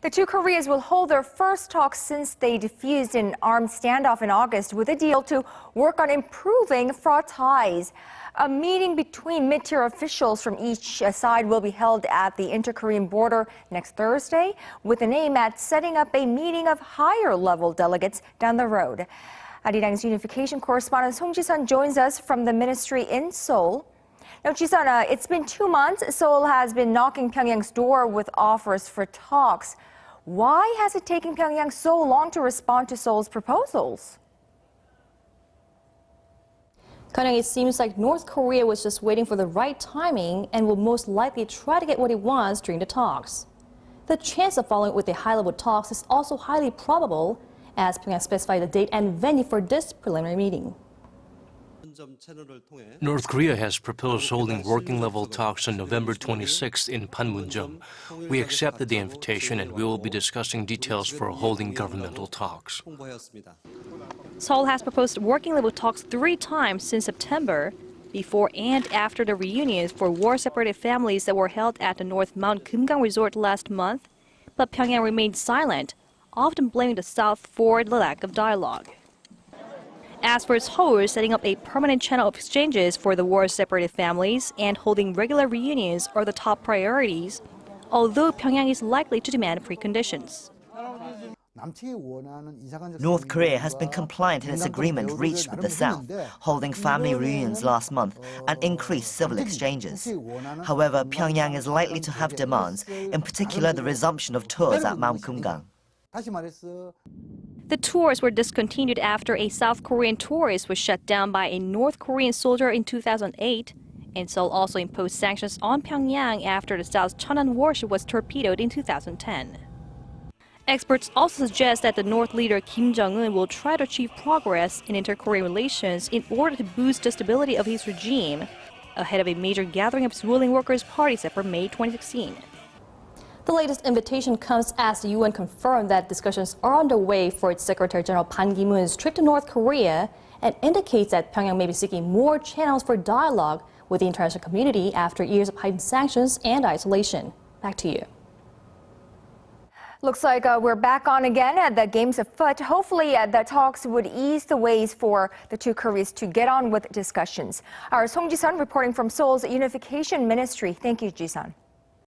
The two Koreas will hold their first talks since they defused an armed standoff in August with a deal to work on improving fraught ties. A meeting between mid-tier officials from each side will be held at the inter-Korean border next Thursday, with an aim at setting up a meeting of higher-level delegates down the road. Arirang's unification correspondent Song Ji-sun joins us from the ministry in Seoul. Now, Ji-sun, it's been 2 months. Seoul has been knocking Pyongyang's door with offers for talks. Why has it taken Pyongyang so long to respond to Seoul's proposals? Conn, it seems like North Korea was just waiting for the right timing and will most likely try to get what it wants during the talks. The chance of following with the high-level talks is also highly probable, as Pyongyang specified the date and venue for this preliminary meeting. North Korea has proposed holding working-level talks on November 26th in Panmunjom. We accepted the invitation and we will be discussing details for holding governmental talks. Seoul has proposed working-level talks 3 times since September, before and after the reunions for war-separated families that were held at the North Mount Kumgang resort last month. But Pyongyang remained silent, often blaming the South for the lack of dialogue. As for its host, setting up a permanent channel of exchanges for the war-separated families and holding regular reunions are the top priorities, although Pyongyang is likely to demand preconditions. North Korea has been compliant in its agreement reached with the South, holding family reunions last month and increased civil exchanges. However, Pyongyang is likely to have demands, in particular the resumption of tours at Mount Kumgang. The tours were discontinued after a South Korean tourist was shut down by a North Korean soldier in 2008, and Seoul also imposed sanctions on Pyongyang after the South's Cheonan warship was torpedoed in 2010. Experts also suggest that the North leader Kim Jong-un will try to achieve progress in inter-Korean relations in order to boost the stability of his regime, ahead of a major gathering of his ruling Workers' Party set for May 2016. The latest invitation comes as the UN confirmed that discussions are underway for its Secretary General Ban Ki-moon's trip to North Korea and indicates that Pyongyang may be seeking more channels for dialogue with the international community after years of heightened sanctions and isolation. Back to you. Looks like we're back on again. The game's afoot. Hopefully the talks would ease the ways for the two Koreas to get on with discussions. Our Song Ji-sun reporting from Seoul's Unification Ministry. Thank you, Ji-sun.